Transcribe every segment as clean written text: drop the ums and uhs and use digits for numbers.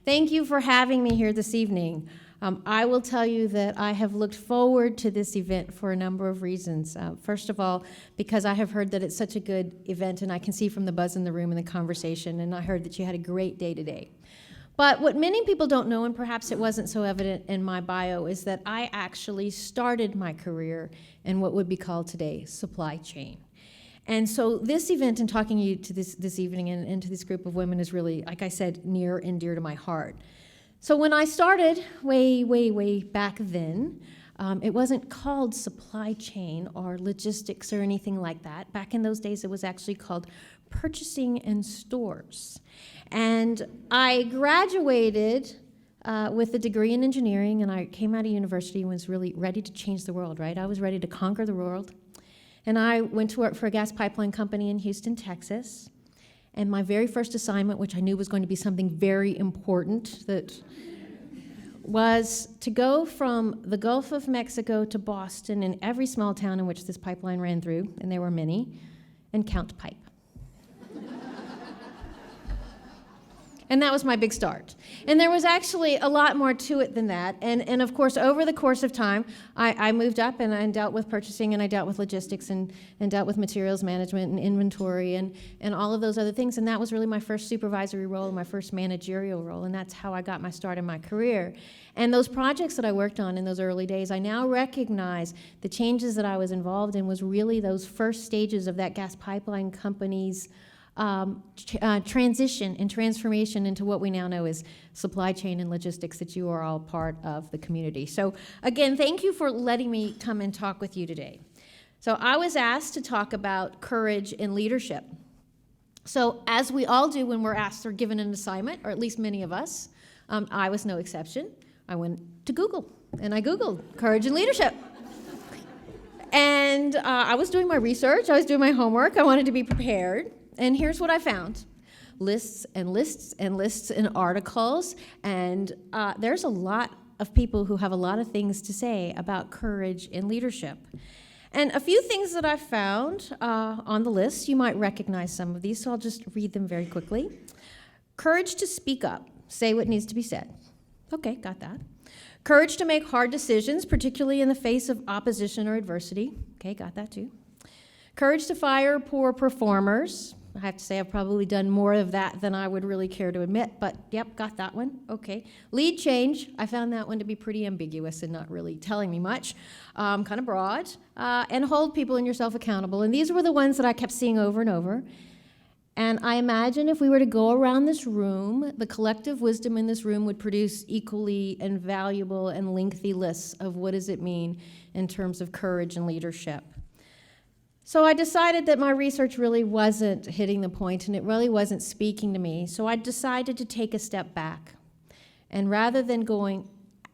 Thank you for having me here this evening. I will tell you that I have looked forward to this event for a number of reasons. First of all, because I have heard that it's such a good event, and I can see from the buzz in the room and the conversation, and I heard that you had a great day today. But what many people don't know, and perhaps it wasn't so evident in my bio, is that I actually started my career in what would be called today supply chain. And so this event and talking to you this evening and to this group of women is really, like I said, near and dear to my heart. So when I started way back then, it wasn't called supply chain or logistics or anything like that. Back in those days, it was actually called purchasing and stores. And I graduated with a degree in engineering, and I came out of university and was really ready to change the world, right? I was ready to conquer the world. And I went to work for a gas pipeline company in Houston, Texas. And my very first assignment, which I knew was going to be something very important, was to go from the Gulf of Mexico to Boston and every small town in which this pipeline ran through, and there were many, and count pipe. And that was my big start. And there was actually a lot more to it than that. And of course, over the course of time, I moved up and I dealt with purchasing and I dealt with logistics and dealt with materials management and inventory and all of those other things. And that was really my first supervisory role, my first managerial role. And that's how I got my start in my career. And those projects that I worked on in those early days, I now recognize the changes that I was involved in was really those first stages of that gas pipeline company's transition and transformation into what we now know as supply chain and logistics, that you are all part of the community. So again, thank you for letting me come and talk with you today. So I was asked to talk about courage and leadership. So as we all do when we're asked or given an assignment, or at least many of us, I was no exception. I went to Google and I Googled courage and leadership. And I was doing my research, I was doing my homework, I wanted to be prepared. And here's what I found. Lists and lists and lists and articles. And there's a lot of people who have a lot of things to say about courage and leadership. And a few things that I found on the list, you might recognize some of these, so I'll just read them very quickly. Courage to speak up, say what needs to be said. Okay, got that. Courage to make hard decisions, particularly in the face of opposition or adversity. Okay, got that too. Courage to fire poor performers. I have to say I've probably done more of that than I would really care to admit, but yep, got that one. Okay. Lead change. I found that one to be pretty ambiguous and not really telling me much. Kind of broad. And hold people and yourself accountable. And these were the ones that I kept seeing over and over. And I imagine if we were to go around this room, the collective wisdom in this room would produce equally and valuable and lengthy lists of what does it mean in terms of courage and leadership. So I decided that my research really wasn't hitting the point and it really wasn't speaking to me. So I decided to take a step back. And rather than going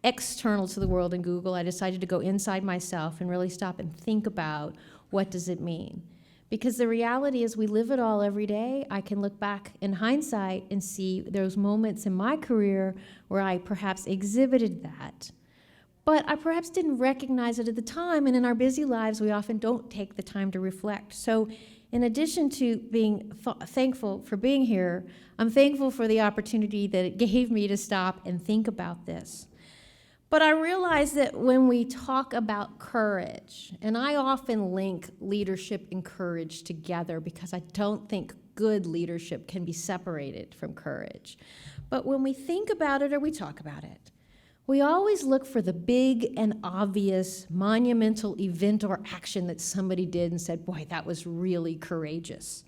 external to the world in Google, I decided to go inside myself and really stop and think about what does it mean. Because the reality is we live it all every day. I can look back in hindsight and see those moments in my career where I perhaps exhibited that. But I perhaps didn't recognize it at the time, and in our busy lives, we often don't take the time to reflect. So in addition to being thankful for being here, I'm thankful for the opportunity that it gave me to stop and think about this. But I realize that when we talk about courage, and I often link leadership and courage together because I don't think good leadership can be separated from courage. But when we think about it or we talk about it, we always look for the big and obvious monumental event or action that somebody did and said, boy, that was really courageous.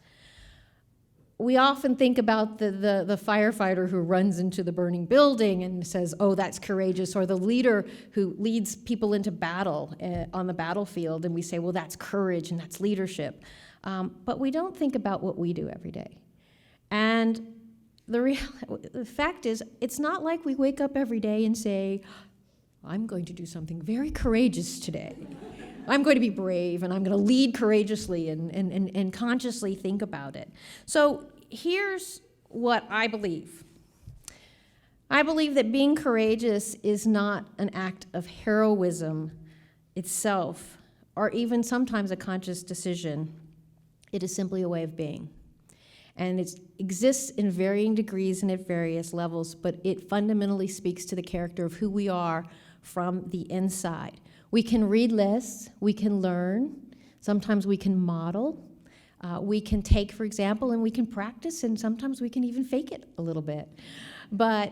We often think about the firefighter who runs into the burning building and says, oh, that's courageous, or the leader who leads people into battle on the battlefield, and we say, well, that's courage and that's leadership. But we don't think about what we do every day. And the fact is, it's not like we wake up every day and say, I'm going to do something very courageous today. I'm going to be brave, and I'm going to lead courageously and consciously think about it. So here's what I believe. I believe that being courageous is not an act of heroism itself, or even sometimes a conscious decision. It is simply a way of being. And it exists in varying degrees and at various levels, but it fundamentally speaks to the character of who we are from the inside. We can read lists, we can learn, sometimes we can model, we can take, for example, and we can practice, and sometimes we can even fake it a little bit. But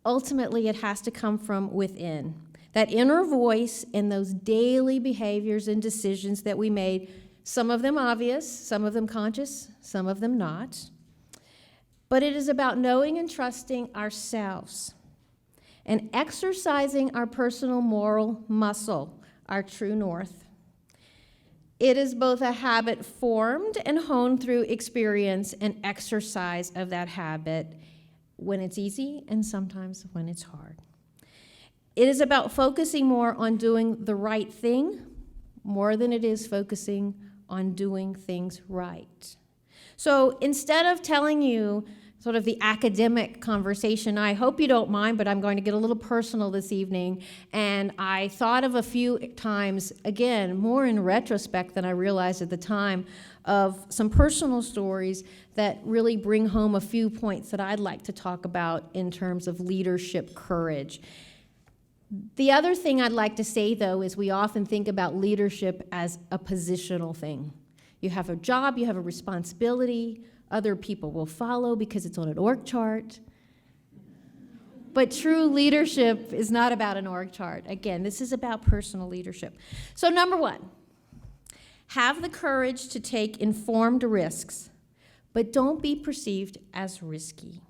ultimately, it has to come from within. That inner voice and those daily behaviors and decisions that we made, some of them obvious, some of them conscious, some of them not. But it is about knowing and trusting ourselves and exercising our personal moral muscle, our true north. It is both a habit formed and honed through experience and exercise of that habit when it's easy and sometimes when it's hard. It is about focusing more on doing the right thing more than it is focusing on doing things right. So instead of telling you sort of the academic conversation, I hope you don't mind, but I'm going to get a little personal this evening. And I thought of a few times, again, more in retrospect than I realized at the time, of some personal stories that really bring home a few points that I'd like to talk about in terms of leadership courage. The other thing I'd like to say, though, is we often think about leadership as a positional thing. You have a job, you have a responsibility, other people will follow because it's on an org chart. But true leadership is not about an org chart. Again, this is about personal leadership. So number one, have the courage to take informed risks, but don't be perceived as risky.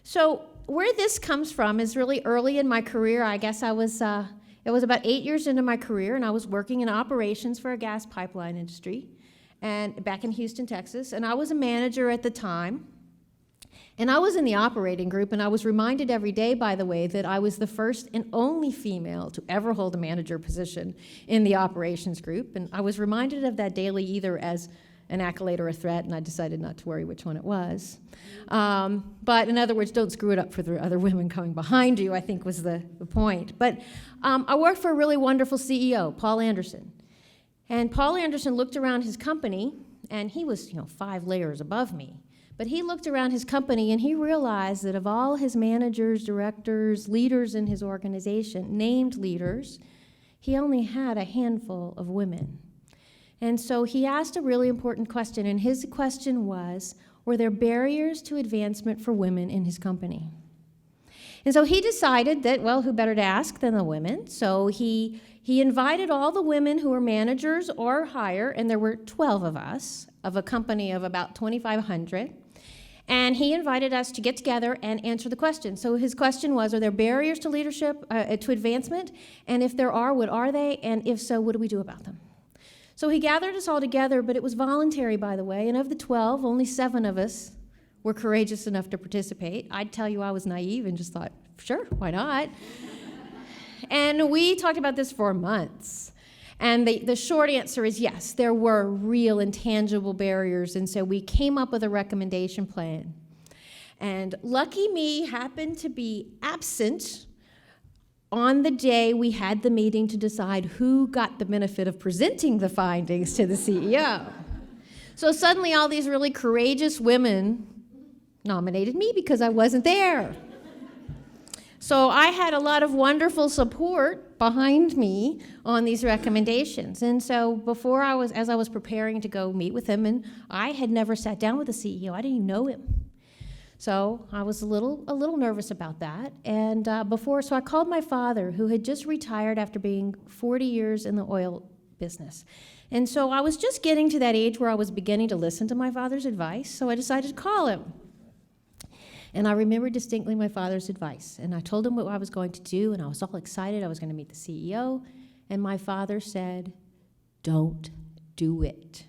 So where this comes from is really early in my career. I guess it was about 8 years into my career, and I was working in operations for a gas pipeline industry, and back in Houston, Texas, and I was a manager at the time. And I was in the operating group, and I was reminded every day, by the way, that I was the first and only female to ever hold a manager position in the operations group. And I was reminded of that daily either as an accolade or a threat, and I decided not to worry which one it was. But in other words, don't screw it up for the other women coming behind you, I think was the point. But I worked for a really wonderful CEO, Paul Anderson. And Paul Anderson looked around his company, and he was 5 layers above me. But he looked around his company and he realized that of all his managers, directors, leaders in his organization, named leaders, he only had a handful of women. And so he asked a really important question, and his question was, were there barriers to advancement for women in his company? And so he decided that, well, who better to ask than the women? So he invited all the women who were managers or higher, and there were 12 of us, of a company of about 2,500. And he invited us to get together and answer the question. So his question was, are there barriers to leadership, to advancement? And if there are, what are they? And if so, what do we do about them? So he gathered us all together, but it was voluntary, by the way. And of the 12, only 7 of us were courageous enough to participate. I'd tell you I was naive and just thought, sure, why not? And we talked about this for months. And the short answer is yes, there were real and tangible barriers, and so we came up with a recommendation plan. And lucky me happened to be absent on the day we had the meeting to decide who got the benefit of presenting the findings to the CEO. So suddenly all these really courageous women nominated me because I wasn't there. So I had a lot of wonderful support behind me on these recommendations. And so as I was preparing to go meet with him, and I had never sat down with the CEO, I didn't even know him. So I was a little nervous about that. And so I called my father, who had just retired after being 40 years in the oil business. And so I was just getting to that age where I was beginning to listen to my father's advice, so I decided to call him. And I remember distinctly my father's advice. And I told him what I was going to do, and I was all excited. I was going to meet the CEO. And my father said, don't do it.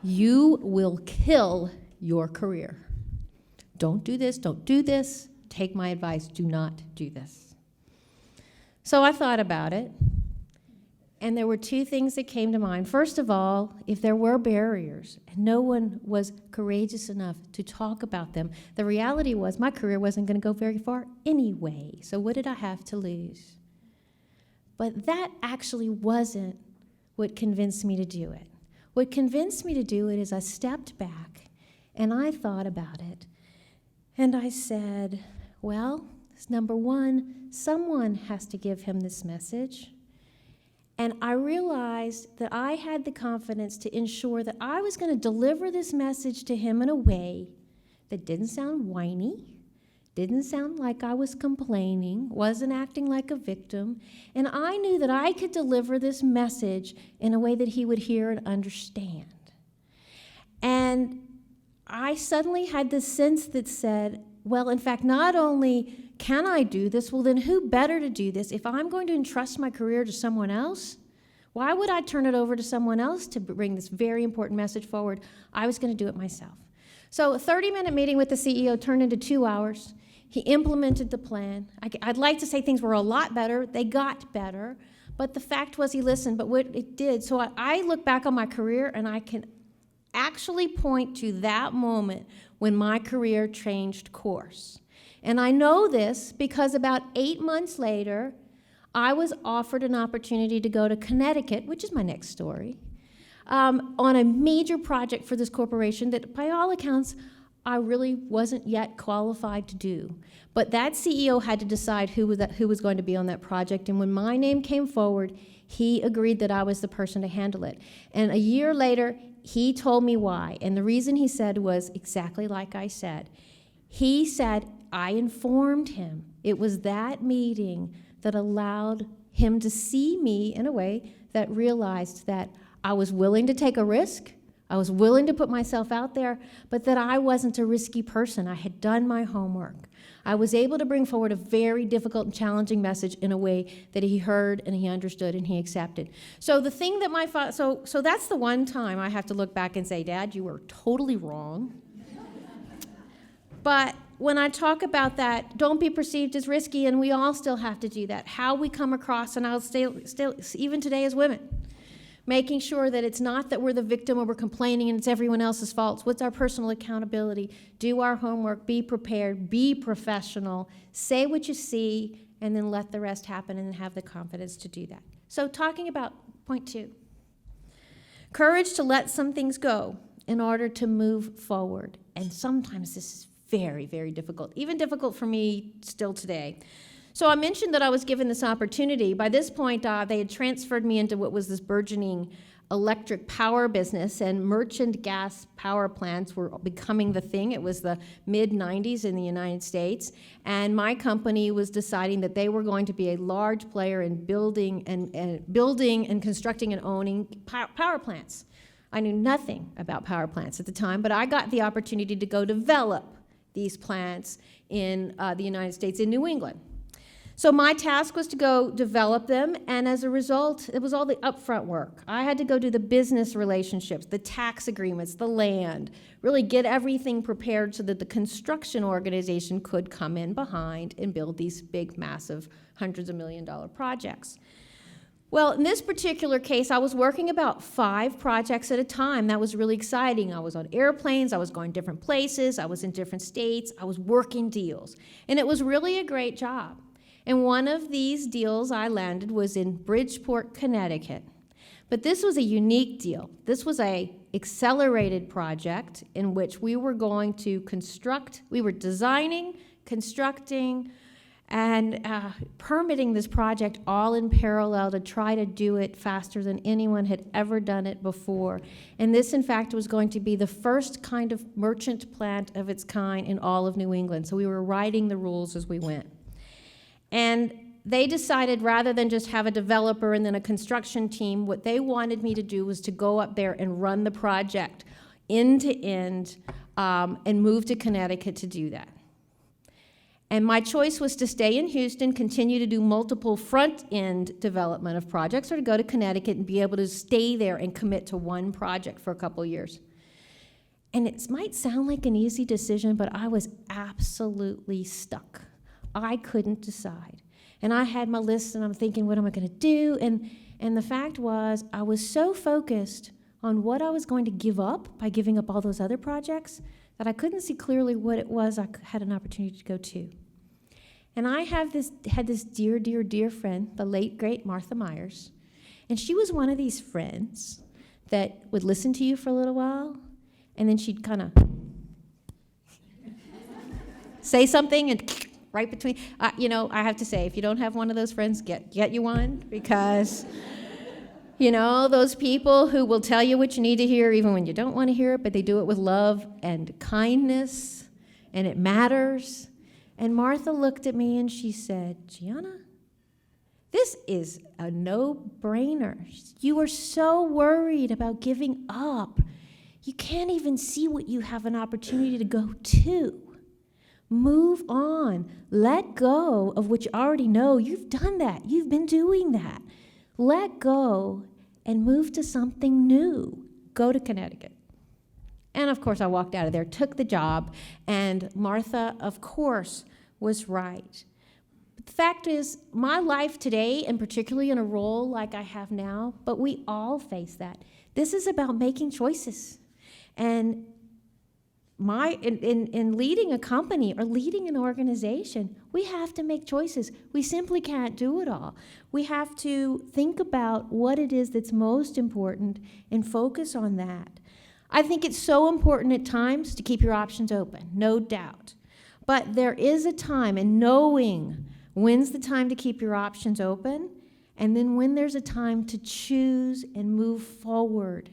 You will kill your career. Don't do this, don't do this. Take my advice, do not do this. So I thought about it. And there were 2 things that came to mind. First of all, if there were barriers and no one was courageous enough to talk about them, the reality was my career wasn't going to go very far anyway. So what did I have to lose? But that actually wasn't what convinced me to do it. What convinced me to do it is I stepped back And I thought about it. And I said, well, number one, someone has to give him this message. And I realized that I had the confidence to ensure that I was going to deliver this message to him in a way that didn't sound whiny, didn't sound like I was complaining, wasn't acting like a victim. And I knew that I could deliver this message in a way that he would hear and understand. And I suddenly had this sense that said, well, in fact, not only can I do this, well, then who better to do this? If I'm going to entrust my career to someone else, why would I turn it over to someone else to bring this very important message forward? I was going to do it myself. So a 30-minute meeting with the CEO turned into 2 hours. He implemented the plan. I'd like to say things were a lot better. They got better. But the fact was he listened. But what it did, so I look back on my career and I can actually point to that moment when my career changed course. And I know this because about 8 months later, I was offered an opportunity to go to Connecticut, which is my next story, on a major project for this corporation that, by all accounts, I really wasn't yet qualified to do. But that CEO had to decide who was going to be on that project, and when my name came forward, he agreed that I was the person to handle it. And a year later, he told me why, and the reason he said was exactly like I said. He said, I informed him. It was that meeting that allowed him to see me in a way that realized that I was willing to take a risk, I was willing to put myself out there, but that I wasn't a risky person. I had done my homework. I was able to bring forward a very difficult and challenging message in a way that he heard and he understood and he accepted. So the thing that my father, so that's the one time I have to look back and say, Dad, you were totally wrong. But when I talk about that, don't be perceived as risky, and we all still have to do that. How we come across, and I'll still even today as women, making sure that it's not that we're the victim or we're complaining and it's everyone else's fault. What's our personal accountability? Do our homework, be prepared, be professional, say what you see, and then let the rest happen and have the confidence to do that. So talking about point 2, courage to let some things go in order to move forward. And sometimes this is very, very difficult, even difficult for me still today. So I mentioned that I was given this opportunity. By this point, they had transferred me into what was this burgeoning electric power business, and merchant gas power plants were becoming the thing. It was the mid-90s in the United States, and my company was deciding that they were going to be a large player in building and constructing and owning power plants. I knew nothing about power plants at the time, but I got the opportunity to go develop these plants in the United States, in New England. So my task was to go develop them, and as a result, it was all the upfront work. I had to go do the business relationships, the tax agreements, the land, really get everything prepared so that the construction organization could come in behind and build these big, massive, hundreds of $million projects. Well, in this particular case, I was working about 5 projects at a time. That was really exciting. I was on airplanes, I was going different places, I was in different states, I was working deals. And it was really a great job. And one of these deals I landed was in Bridgeport, Connecticut. But this was a unique deal. This was an accelerated project in which we were going to construct, we were designing, constructing, and permitting this project all in parallel to try to do it faster than anyone had ever done it before. And this, in fact, was going to be the first kind of merchant plant of its kind in all of New England. So we were writing the rules as we went. And they decided, rather than just have a developer and then a construction team, what they wanted me to do was to go up there and run the project end to end and move to Connecticut to do that. And my choice was to stay in Houston, continue to do multiple front-end development of projects, or to go to Connecticut and be able to stay there and commit to one project for a couple years. And it might sound like an easy decision, but I was absolutely stuck. I couldn't decide. And I had my list, and I'm thinking, what am I going to do? And the fact was, I was so focused on what I was going to give up by giving up all those other projects that I couldn't see clearly what it was I had an opportunity to go to. And I had this dear, dear, dear friend, the late, great Martha Myers. And she was one of these friends that would listen to you for a little while, and then she'd kind of say something and right between. I have to say, if you don't have one of those friends, get you one, because those people who will tell you what you need to hear even when you don't want to hear it, but they do it with love and kindness, and it matters. And Martha looked at me and she said, Gianna, this is a no-brainer. You are so worried about giving up. You can't even see what you have an opportunity to go to. Move on. Let go of what you already know. You've done that. You've been doing that. Let go and move to something new. Go to Connecticut. And of course, I walked out of there, took the job, and Martha, of course, was right. But the fact is, my life today, and particularly in a role like I have now, but we all face that. This is about making choices. And in leading a company or leading an organization, we have to make choices. We simply can't do it all. We have to think about what it is that's most important and focus on that. I think it's so important at times to keep your options open, no doubt. But there is a time, and knowing when's the time to keep your options open, and then when there's a time to choose and move forward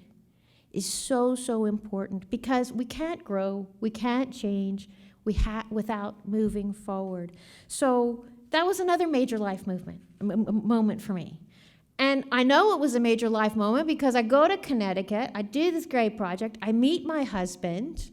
is so, so important, because we can't grow, we can't change without moving forward. So that was another major life moment for me. And I know it was a major life moment because I go to Connecticut, I do this great project, I meet my husband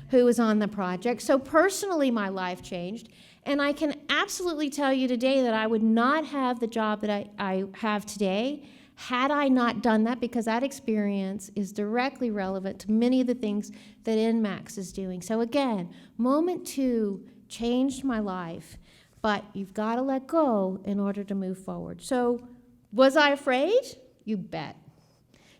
who was on the project. So personally, my life changed. And I can absolutely tell you today that I would not have the job that I have today had I not done that, because that experience is directly relevant to many of the things that ENMAX is doing. So again, moment 2 changed my life, but you've got to let go in order to move forward. So was I afraid? You bet.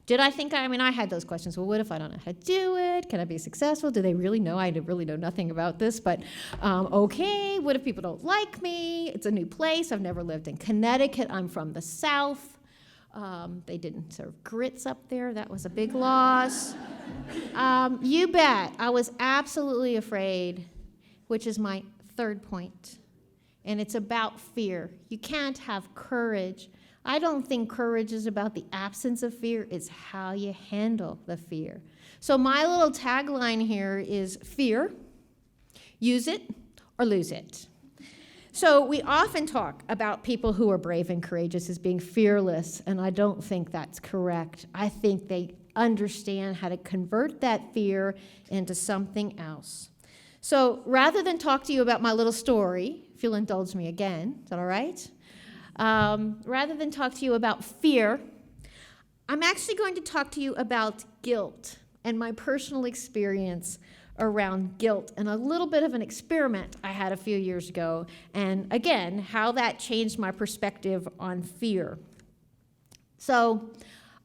Did I think, I had those questions. Well, what if I don't know how to do it? Can I be successful? Do they really know? I really know nothing about this, but okay. What if people don't like me? It's a new place. I've never lived in Connecticut. I'm from the South. They didn't serve grits up there. That was a big loss. You bet. I was absolutely afraid, which is my third point. And it's about fear. You can't have courage. I don't think courage is about the absence of fear. It's how you handle the fear. So my little tagline here is fear, use it or lose it. So we often talk about people who are brave and courageous as being fearless, and I don't think that's correct. I think they understand how to convert that fear into something else. So rather than talk to you about my little story, if you'll indulge me again, is that all right? Rather than talk to you about fear, I'm actually going to talk to you about guilt and my personal experience around guilt and a little bit of an experiment I had a few years ago, and again, how that changed my perspective on fear. So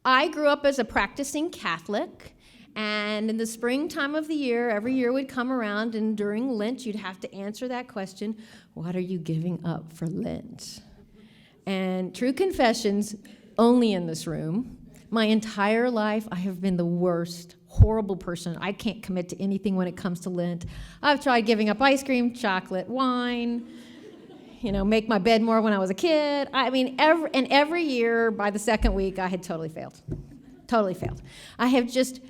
I grew up as a practicing Catholic, and in the springtime of the year, every year would come around, and during Lent, you'd have to answer that question, what are you giving up for Lent? And true confessions, only in this room, my entire life, I have been the worst, horrible person. I can't commit to anything when it comes to Lent. I've tried giving up ice cream, chocolate, wine, make my bed more when I was a kid. Every year, by the second week, I had totally failed. Totally failed. I've just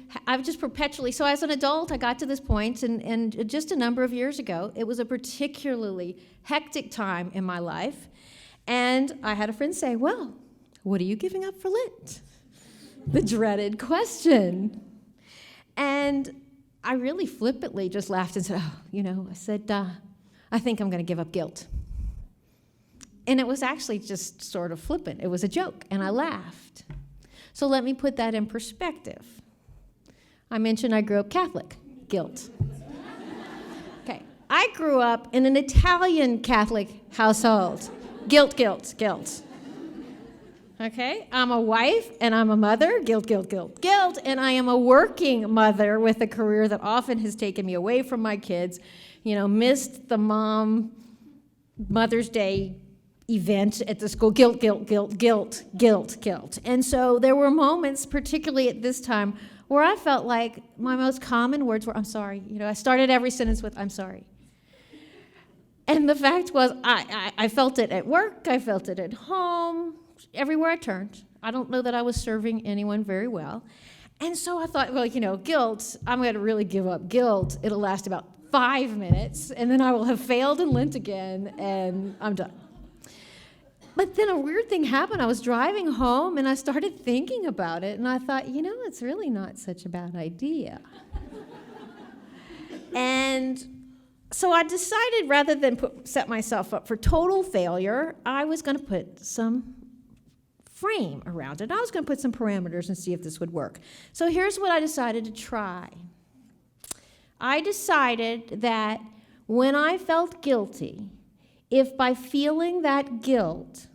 perpetually, so as an adult, I got to this point, and just a number of years ago, it was a particularly hectic time in my life. And I had a friend say, well, what are you giving up for Lent? The dreaded question. And I really flippantly just laughed and said, I think I'm going to give up guilt. And it was actually just sort of flippant. It was a joke, and I laughed. So let me put that in perspective. I mentioned I grew up Catholic. Guilt. Okay. I grew up in an Italian Catholic household. Guilt, guilt, guilt. Okay, I'm a wife and I'm a mother, guilt, guilt, guilt, guilt, and I am a working mother with a career that often has taken me away from my kids, missed the Mother's Day event at the school, guilt, guilt, guilt, guilt, guilt, guilt. And so there were moments, particularly at this time, where I felt like my most common words were, I'm sorry. I started every sentence with, I'm sorry. And the fact was, I felt it at work, I felt it at home, everywhere I turned. I don't know that I was serving anyone very well. And so I thought, well, guilt, I'm going to really give up guilt. It'll last about 5 minutes, and then I will have failed and Lent again, and I'm done. But then a weird thing happened. I was driving home, and I started thinking about it, and I thought, it's really not such a bad idea. And so I decided, rather than set myself up for total failure, I was going to put some frame around it. I was going to put some parameters and see if this would work. So here's what I decided to try. I decided that when I felt guilty, if by feeling that guilt,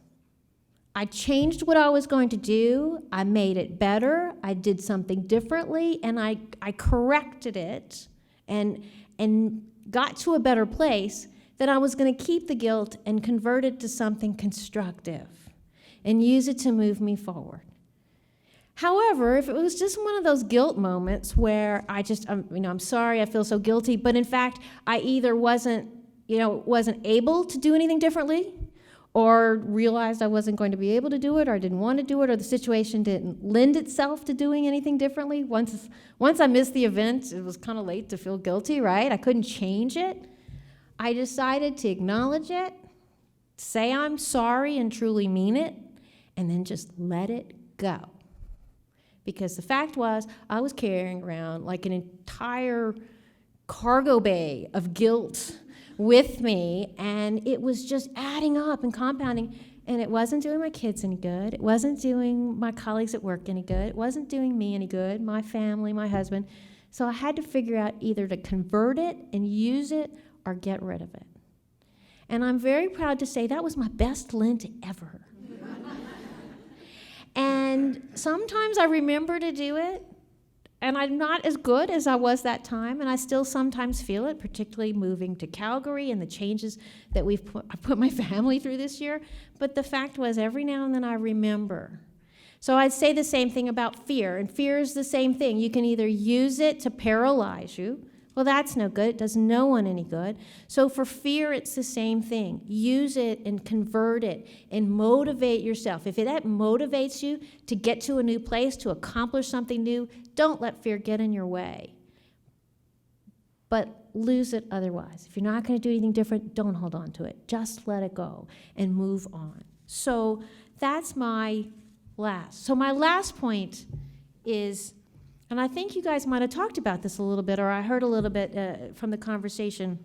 I changed what I was going to do, I made it better, I did something differently, and I corrected it and got to a better place, that I was going to keep the guilt and convert it to something constructive and use it to move me forward. However, if it was just one of those guilt moments where I'm sorry, I feel so guilty, but in fact, I either wasn't able to do anything differently, or realized I wasn't going to be able to do it, or didn't want to do it, or the situation didn't lend itself to doing anything differently. Once I missed the event, it was kind of late to feel guilty, right? I couldn't change it. I decided to acknowledge it, say I'm sorry and truly mean it, and then just let it go. Because the fact was, I was carrying around like an entire cargo bay of guilt with me, and it was just adding up and compounding, and it wasn't doing my kids any good. It wasn't doing my colleagues at work any good. It wasn't doing me any good, my family, my husband. So I had to figure out either to convert it and use it or get rid of it. And I'm very proud to say that was my best Lent ever. And sometimes I remember to do it, and I'm not as good as I was that time, and I still sometimes feel it, particularly moving to Calgary and the changes that I put my family through this year. But the fact was, every now and then I remember. So I'd say the same thing about fear, and fear is the same thing. You can either use it to paralyze you. Well, that's no good. It does no one any good. So for fear, it's the same thing. Use it and convert it and motivate yourself. If that motivates you to get to a new place, to accomplish something new, don't let fear get in your way. But lose it otherwise. If you're not going to do anything different, don't hold on to it. Just let it go and move on. So that's my last. So my last point is, and I think you guys might have talked about this a little bit, or I heard a little bit from the conversation.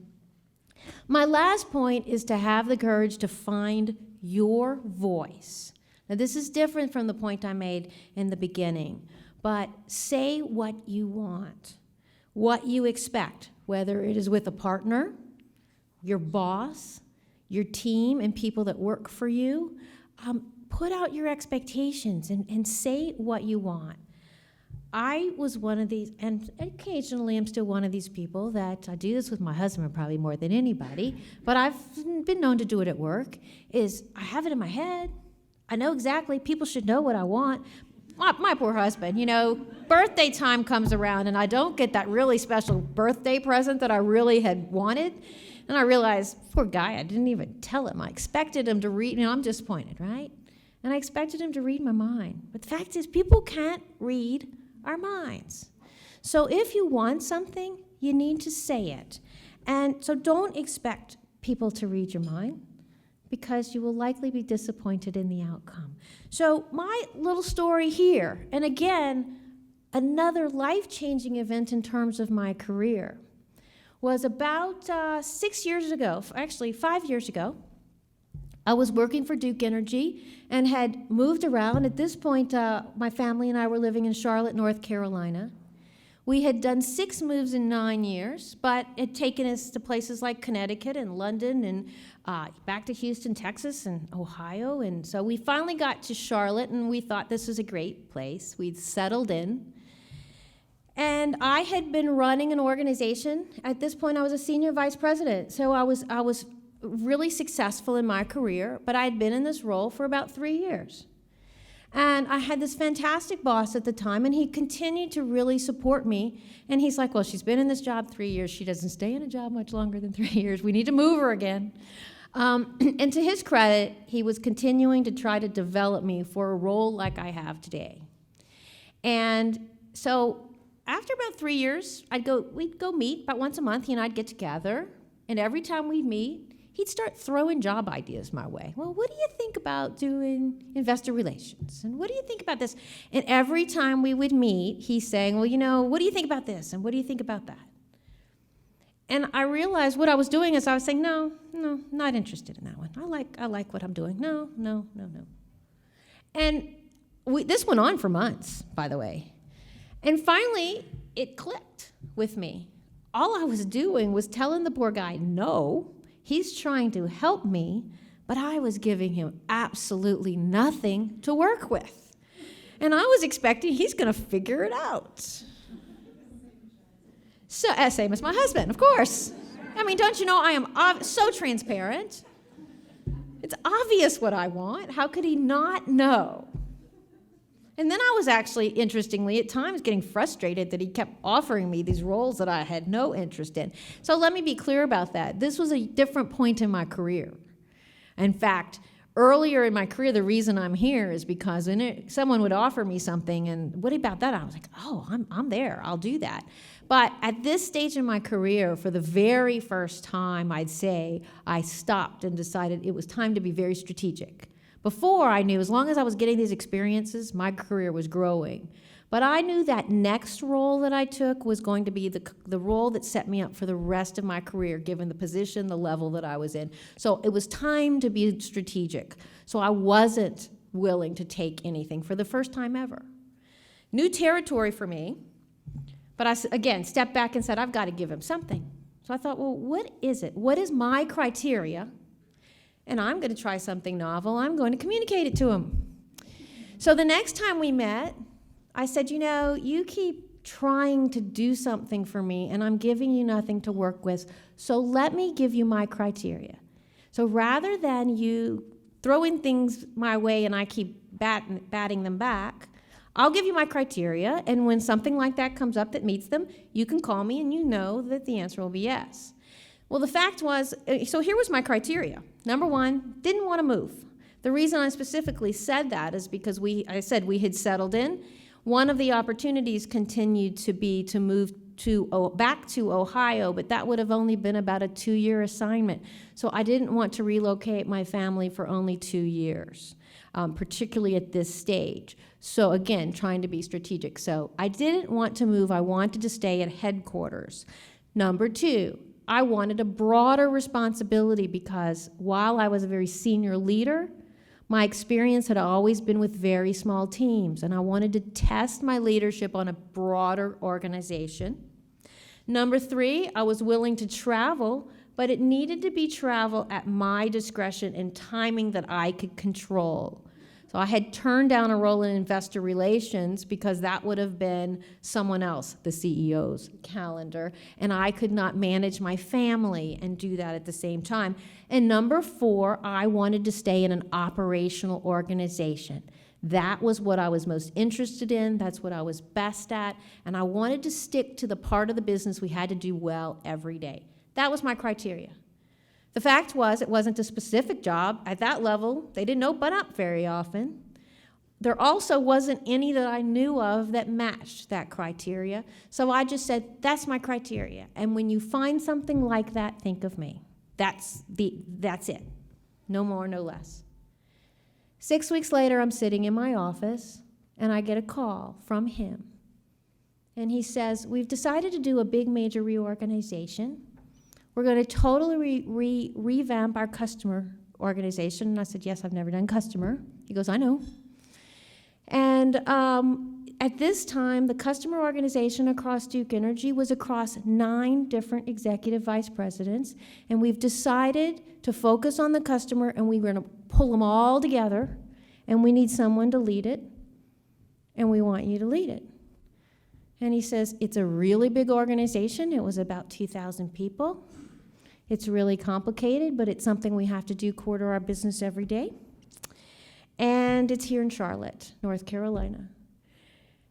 My last point is to have the courage to find your voice. Now, this is different from the point I made in the beginning, but say what you want, what you expect, whether it is with a partner, your boss, your team, and people that work for you. Put out your expectations and say what you want. I was one of these, and occasionally I'm still one of these people that I do this with my husband probably more than anybody, but I've been known to do it at work, is I have it in my head. I know exactly, people should know what I want. My poor husband, birthday time comes around and I don't get that really special birthday present that I really had wanted. And I realized, poor guy, I didn't even tell him. I expected him to read, I'm disappointed, right? And I expected him to read my mind. But the fact is, people can't read our minds. So if you want something, you need to say it. And so don't expect people to read your mind, because you will likely be disappointed in the outcome. So my little story here, and again, another life-changing event in terms of my career, was about 6 years ago, actually 5 years ago. I was working for Duke Energy and had moved around. At this point, my family and I were living in Charlotte, North Carolina. We had done 6 moves in 9 years, but it had taken us to places like Connecticut and London and back to Houston, Texas, and Ohio. And so we finally got to Charlotte, and we thought this was a great place. We'd settled in. And I had been running an organization. At this point, I was a senior vice president. So I was really successful in my career, but I had been in this role for about 3 years. And I had this fantastic boss at the time, and he continued to really support me. And he's like, well, she's been in this job 3 years. She doesn't stay in a job much longer than 3 years. We need to move her again. And to his credit, he was continuing to try to develop me for a role like I have today. And so after about 3 years, we'd go meet about once a month. He and I'd get together. And every time we'd meet, he'd start throwing job ideas my way. Well, what do you think about doing investor relations? And what do you think about this? And every time we would meet, he's saying, well, what do you think about this? And what do you think about that? And I realized what I was doing is I was saying, no, not interested in that one. I like what I'm doing. No. And this went on for months, by the way. And finally, it clicked with me. All I was doing was telling the poor guy, no. He's trying to help me, but I was giving him absolutely nothing to work with. And I was expecting he's going to figure it out. So, same as my husband, of course. I mean, don't you know I am so transparent? It's obvious what I want. How could he not know? And then I was actually, interestingly, at times getting frustrated that he kept offering me these roles that I had no interest in. So let me be clear about that. This was a different point in my career. In fact, earlier in my career, the reason I'm here is because someone would offer me something, and what about that? I was like, oh, I'm there. I'll do that. But at this stage in my career, for the very first time, I'd say, I stopped and decided it was time to be very strategic. Before, I knew as long as I was getting these experiences, my career was growing. But I knew that next role that I took was going to be the role that set me up for the rest of my career, given the position, the level that I was in. So it was time to be strategic. So I wasn't willing to take anything for the first time ever. New territory for me, but I, again, stepped back and said, I've got to give him something. So I thought, well, what is it? What is my criteria? And I'm going to try something novel. I'm going to communicate it to him. So the next time we met, I said, you keep trying to do something for me, and I'm giving you nothing to work with, so let me give you my criteria. So rather than you throwing things my way and I keep batting them back, I'll give you my criteria, and when something like that comes up that meets them, you can call me and you know that the answer will be yes. Well, the fact was, so here was my criteria. Number one, didn't want to move. The reason I specifically said that is because we had settled in. One of the opportunities continued to be to move back to Ohio, but that would have only been about a 2-year assignment. So I didn't want to relocate my family for only 2 years, particularly at this stage. So again, trying to be strategic. So I didn't want to move. I wanted to stay at headquarters. Number two, I wanted a broader responsibility because while I was a very senior leader, my experience had always been with very small teams, and I wanted to test my leadership on a broader organization. Number three, I was willing to travel, but it needed to be travel at my discretion and timing that I could control. So I had turned down a role in investor relations because that would have been someone else, the CEO's calendar, and I could not manage my family and do that at the same time. And number four, I wanted to stay in an operational organization. That was what I was most interested in, that's what I was best at, and I wanted to stick to the part of the business we had to do well every day. That was my criteria. The fact was, it wasn't a specific job. At that level, they didn't open up very often. There also wasn't any that I knew of that matched that criteria. So I just said, that's my criteria. And when you find something like that, think of me. That's it. No more, no less. 6 weeks later, I'm sitting in my office, and I get a call from him. And he says, we've decided to do a big major reorganization. We're going to totally revamp our customer organization. And I said, yes, I've never done customer. He goes, I know. And at this time, the customer organization across Duke Energy was across 9 different executive vice presidents. And we've decided to focus on the customer, and we're going to pull them all together. And we need someone to lead it. And we want you to lead it. And he says, it's a really big organization. It was about 2,000 people. It's really complicated, but it's something we have to do core to our business every day. and it's here in Charlotte, North Carolina.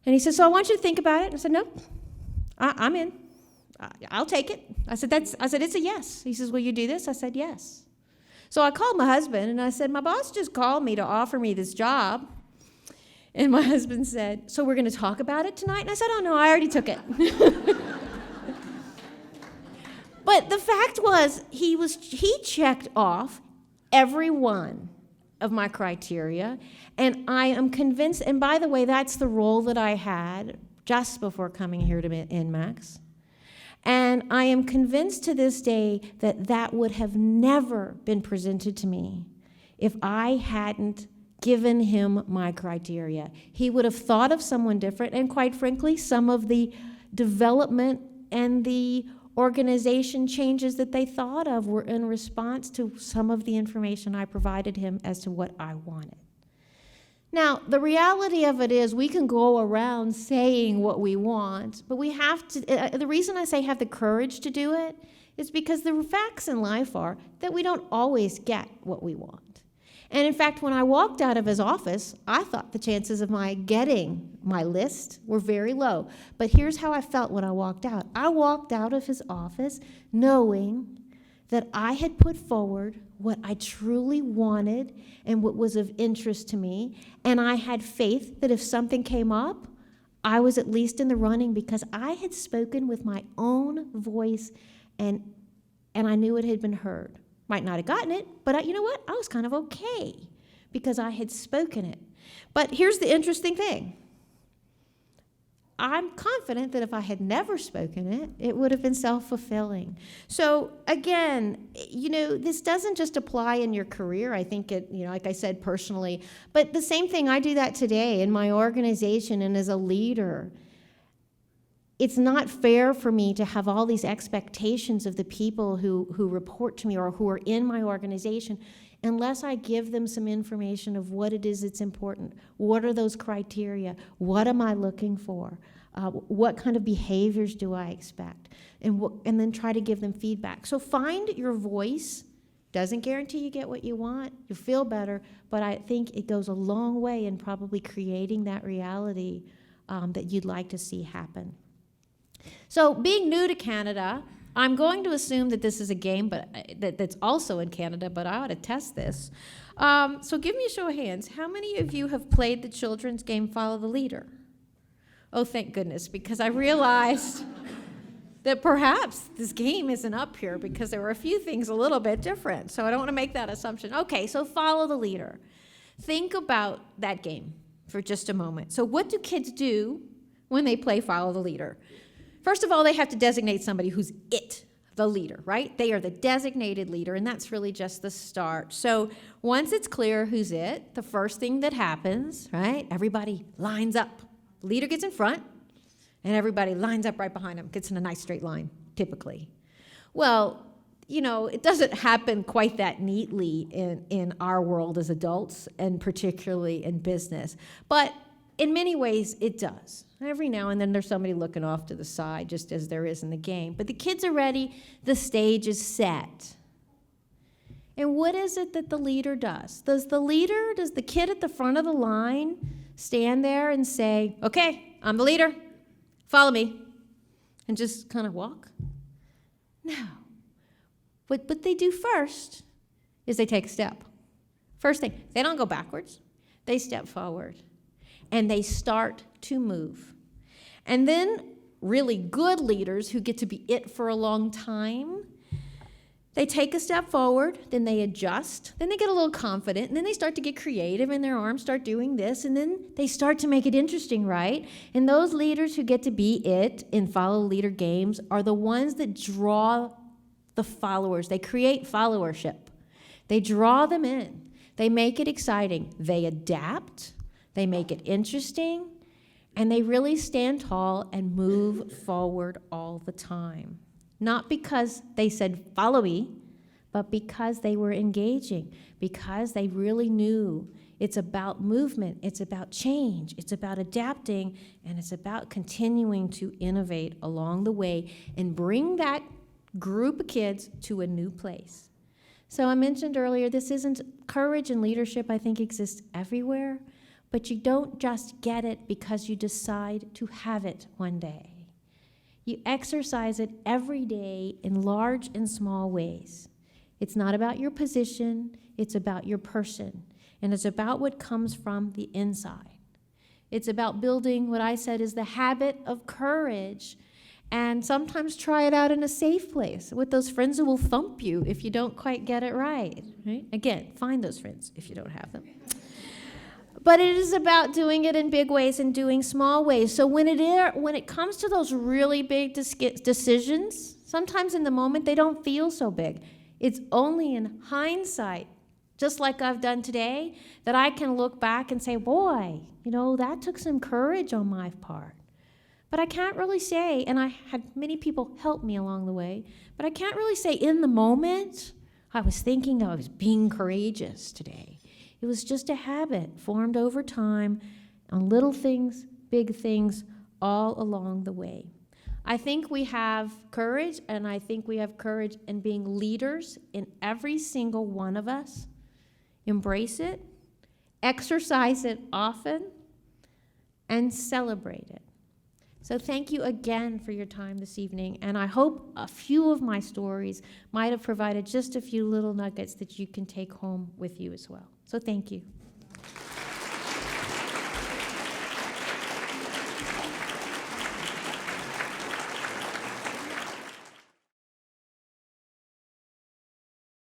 And he said, so I want you to think about it. And I said, no, I'm in. I'll take it. I said, it's a yes. He says, will you do this? I said, yes. So I called my husband, and I said, my boss just called me to offer me this job. And my husband said, so we're going to talk about it tonight? And I said, oh, no, I already took it. But the fact was, he checked off every one of my criteria, and I am convinced, and by the way, that's the role that I had just before coming here to ENMAX. And I am convinced to this day that that would have never been presented to me if I hadn't given him my criteria. He would have thought of someone different, and quite frankly, some of the development and the organization changes that they thought of were in response to some of the information I provided him as to what I wanted. Now, the reality of it is we can go around saying what we want, but we have to, the reason I say have the courage to do it is because the facts in life are that we don't always get what we want. And in fact, when I walked out of his office, I thought the chances of my getting my list were very low. But here's how I felt when I walked out. I walked out of his office knowing that I had put forward what I truly wanted and what was of interest to me, and I had faith that if something came up, I was at least in the running because I had spoken with my own voice, and I knew it had been heard. Might not have gotten it, but you know what? I was kind of okay because I had spoken it. But here's the interesting thing. I'm confident that if I had never spoken it, it would have been self-fulfilling. So again, this doesn't just apply in your career. I think it, like I said, personally, but the same thing, I do that today in my organization and as a leader. It's not fair for me to have all these expectations of the people who report to me or who are in my organization unless I give them some information of what it is that's important. What are those criteria? What am I looking for? What kind of behaviors do I expect? And then try to give them feedback. So find your voice. Doesn't guarantee you get what you want. You feel better, but I think it goes a long way in probably creating that reality that you'd like to see happen. So being new to Canada, I'm going to assume that this is a game that's also in Canada, but I ought to test this. So give me a show of hands. How many of you have played the children's game Follow the Leader? Oh, thank goodness, because I realized that perhaps this game isn't up here because there were a few things a little bit different. So I don't want to make that assumption. Okay, so Follow the Leader. Think about that game for just a moment. So what do kids do when they play Follow the Leader? First of all, they have to designate somebody who's it, the leader, right? They are the designated leader, and that's really just the start. So once it's clear who's it, the first thing that happens, right, everybody lines up. The leader gets in front, and everybody lines up right behind him, gets in a nice straight line, typically. Well, it doesn't happen quite that neatly in our world as adults, and particularly in business. But in many ways, it does. Every now and then there's somebody looking off to the side, just as there is in the game. But the kids are ready. The stage is set. And what is it that the leader does? Does the kid at the front of the line stand there and say, okay, I'm the leader, follow me, and just kind of walk? No. What they do first is they take a step. First thing, they don't go backwards. They step forward. And they start to move. And then really good leaders who get to be it for a long time, they take a step forward, then they adjust, then they get a little confident, and then they start to get creative, and their arms start doing this, and then they start to make it interesting, right? And those leaders who get to be it in follow leader games are the ones that draw the followers. They create followership. They draw them in. They make it exciting. They adapt. They make it interesting, and they really stand tall and move forward all the time. Not because they said, follow me, but because they were engaging, because they really knew it's about movement, it's about change, it's about adapting, and it's about continuing to innovate along the way and bring that group of kids to a new place. So I mentioned earlier, this isn't courage and leadership, I think, exists everywhere, but you don't just get it because you decide to have it one day. You exercise it every day in large and small ways. It's not about your position, it's about your person, and it's about what comes from the inside. It's about building what I said is the habit of courage, and sometimes try it out in a safe place with those friends who will thump you if you don't quite get it right? Again, find those friends if you don't have them. But it is about doing it in big ways and doing small ways. So when it comes to those really big decisions, sometimes in the moment they don't feel so big. It's only in hindsight, just like I've done today, that I can look back and say, boy, that took some courage on my part. But I can't really say, and I had many people help me along the way, but I can't really say in the moment, I was thinking I was being courageous today. It was just a habit formed over time on little things, big things, all along the way. I think we have courage, and I think we have courage in being leaders in every single one of us. Embrace it, exercise it often, and celebrate it. So thank you again for your time this evening, and I hope a few of my stories might have provided just a few little nuggets that you can take home with you as well. So thank you.